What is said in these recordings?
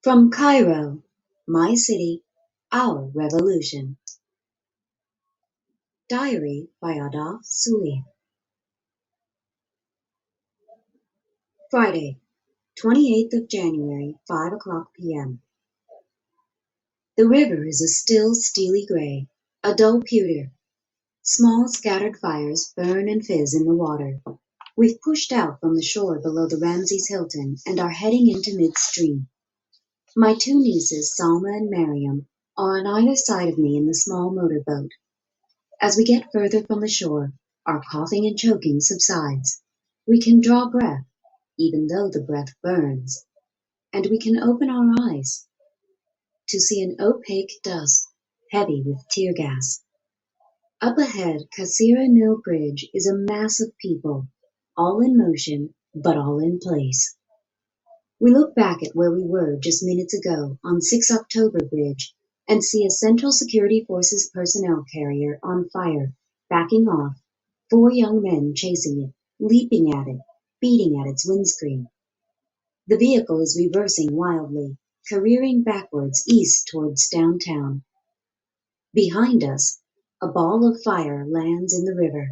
From Cairo, my city, our revolution. Diary by Adolf Suli. Friday, 28th of January, 5 o'clock p.m. The river is a still steely gray, a dull pewter. Small scattered fires burn and fizz in the water. We've pushed out from the shore below the Ramses Hilton and are heading into midstream. My two nieces, Salma and Mariam, are on either side of me in the small motorboat. As we get further from the shore, our coughing and choking subsides. We can draw breath, even though the breath burns. And we can open our eyes to see an opaque dust, heavy with tear gas. Up ahead, Cairo Nil Bridge is a mass of people, all in motion, but all in place. We look back at where we were just minutes ago on 6 October Bridge and see a Central Security Forces personnel carrier on fire, backing off, 4 young men chasing it, leaping at it, beating at its windscreen. The vehicle is reversing wildly, careering backwards east towards downtown. Behind us, a ball of fire lands in the river,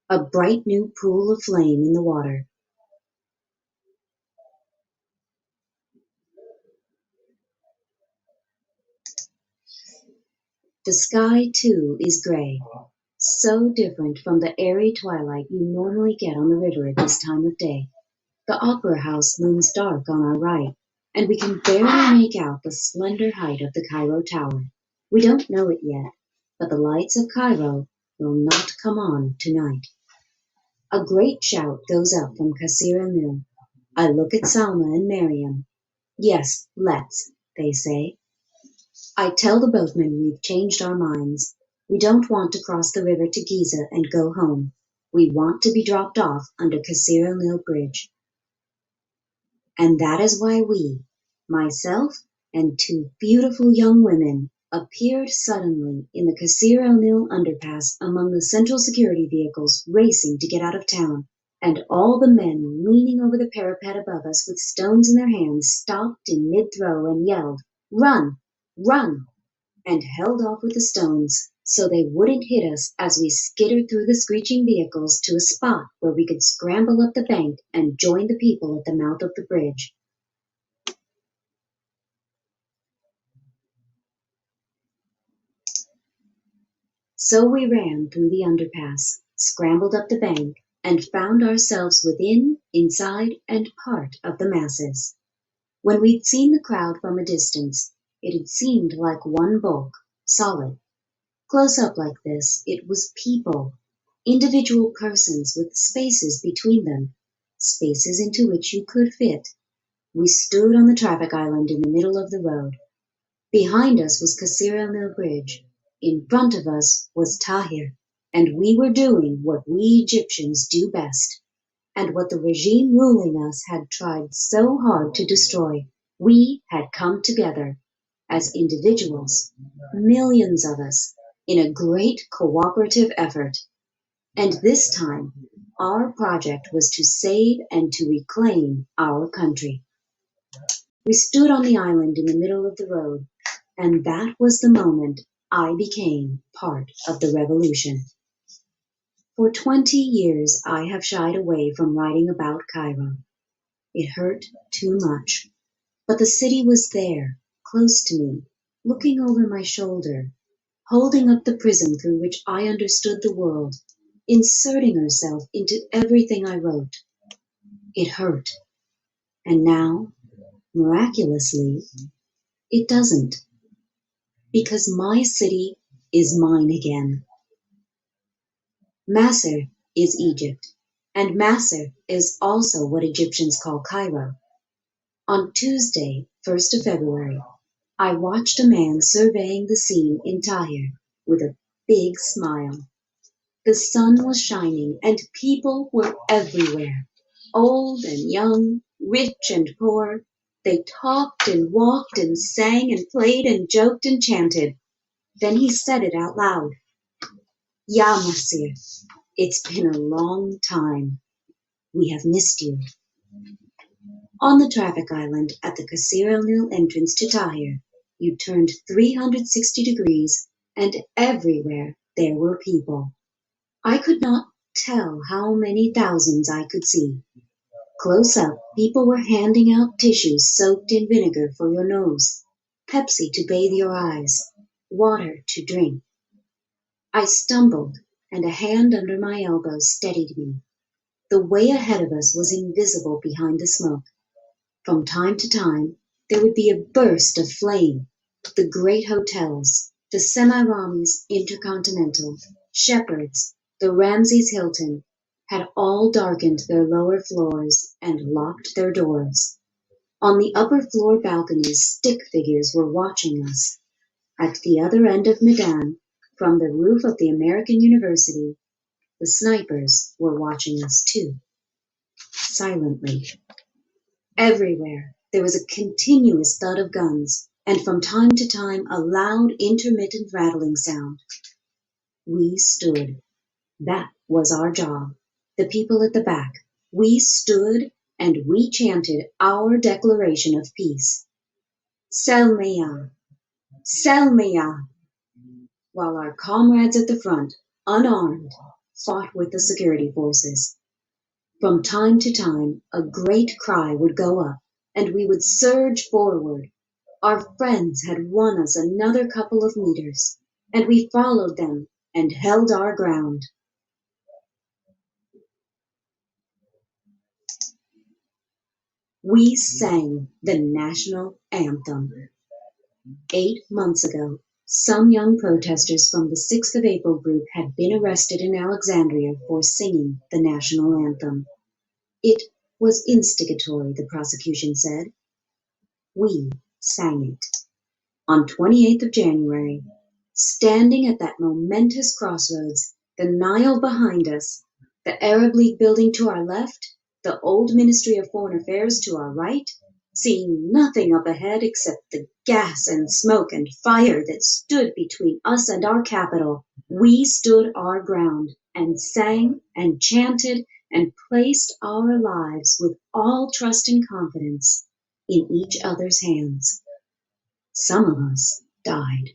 a bright new pool of flame in the water. The sky, too, is gray, so different from the airy twilight you normally get on the river at this time of day. The opera house looms dark on our right, and we can barely make out the slender height of the Cairo Tower. We don't know it yet, but the lights of Cairo will not come on tonight. A great shout goes up from Cairo Mill. I look at Salma and Mariam. Yes, let's, they say. I tell the boatman we've changed our minds. We don't want to cross the river to Giza and go home. We want to be dropped off under Cairo Mill Bridge. And that is why we, myself and 2 beautiful young women, appeared suddenly in the Cairo Mill underpass among the Central Security vehicles racing to get out of town, and all the men leaning over the parapet above us with stones in their hands stopped in mid-throw and yelled, "Run! Run!" and held off with the stones so they wouldn't hit us as we skittered through the screeching vehicles to a spot where we could scramble up the bank and join the people at the mouth of the bridge. So we ran through the underpass, scrambled up the bank, and found ourselves within, inside, and part of the masses. When we'd seen the crowd from a distance, it had seemed like one bulk, solid. Close up like this, it was people, individual persons with spaces between them, spaces into which you could fit. We stood on the traffic island in the middle of the road. Behind us was Cairo Mill Bridge. In front of us was Tahrir, and we were doing what we Egyptians do best, and what the regime ruling us had tried so hard to destroy. We had come together as individuals, millions of us, in a great cooperative effort. And this time, our project was to save and to reclaim our country. We stood on the island in the middle of the road, and that was the moment I became part of the revolution. For 20 years I have shied away from writing about Cairo. It hurt too much. But the city was there, close to me, looking over my shoulder, holding up the prism through which I understood the world, inserting herself into everything I wrote. It hurt. And now, miraculously, it doesn't. Because my city is mine again. Masr is Egypt, and Masr is also what Egyptians call Cairo. On Tuesday, 1st of February, I watched a man surveying the scene in Tahrir with a big smile. The sun was shining and people were everywhere, old and young, rich and poor. They talked and walked and sang and played and joked and chanted. Then he said it out loud. Ya Masir, it's been a long time. We have missed you. On the traffic island at the Cairo entrance to Tahir, you turned 360 degrees and everywhere there were people. I could not tell how many thousands I could see. Close up, people were handing out tissues soaked in vinegar for your nose, Pepsi to bathe your eyes, water to drink. I stumbled, and a hand under my elbow steadied me. The way ahead of us was invisible behind the smoke. From time to time, there would be a burst of flame. The great hotels, the Semiramis Intercontinental, Shepherds, the Ramses Hilton, had all darkened their lower floors and locked their doors. On the upper floor balconies, stick figures were watching us. At the other end of Medan, from the roof of the American University, the snipers were watching us too, silently. Everywhere there was a continuous thud of guns, and from time to time a loud intermittent rattling sound. We stood. That was our job. The people at the back. We stood and we chanted our declaration of peace. Selmiya, Selmiya, while our comrades at the front, unarmed, fought with the security forces. From time to time a great cry would go up, and we would surge forward. Our friends had won us another couple of meters, and we followed them and held our ground. We sang the national anthem. 8 months ago, some young protesters from the 6th of April group had been arrested in Alexandria for singing the national anthem. It was instigatory, the prosecution said. We sang it. On 28th of January, standing at that momentous crossroads, the Nile behind us, the Arab League building to our left, the old Ministry of Foreign Affairs to our right, seeing nothing up ahead except the gas and smoke and fire that stood between us and our capital, we stood our ground and sang and chanted and placed our lives with all trust and confidence in each other's hands. Some of us died.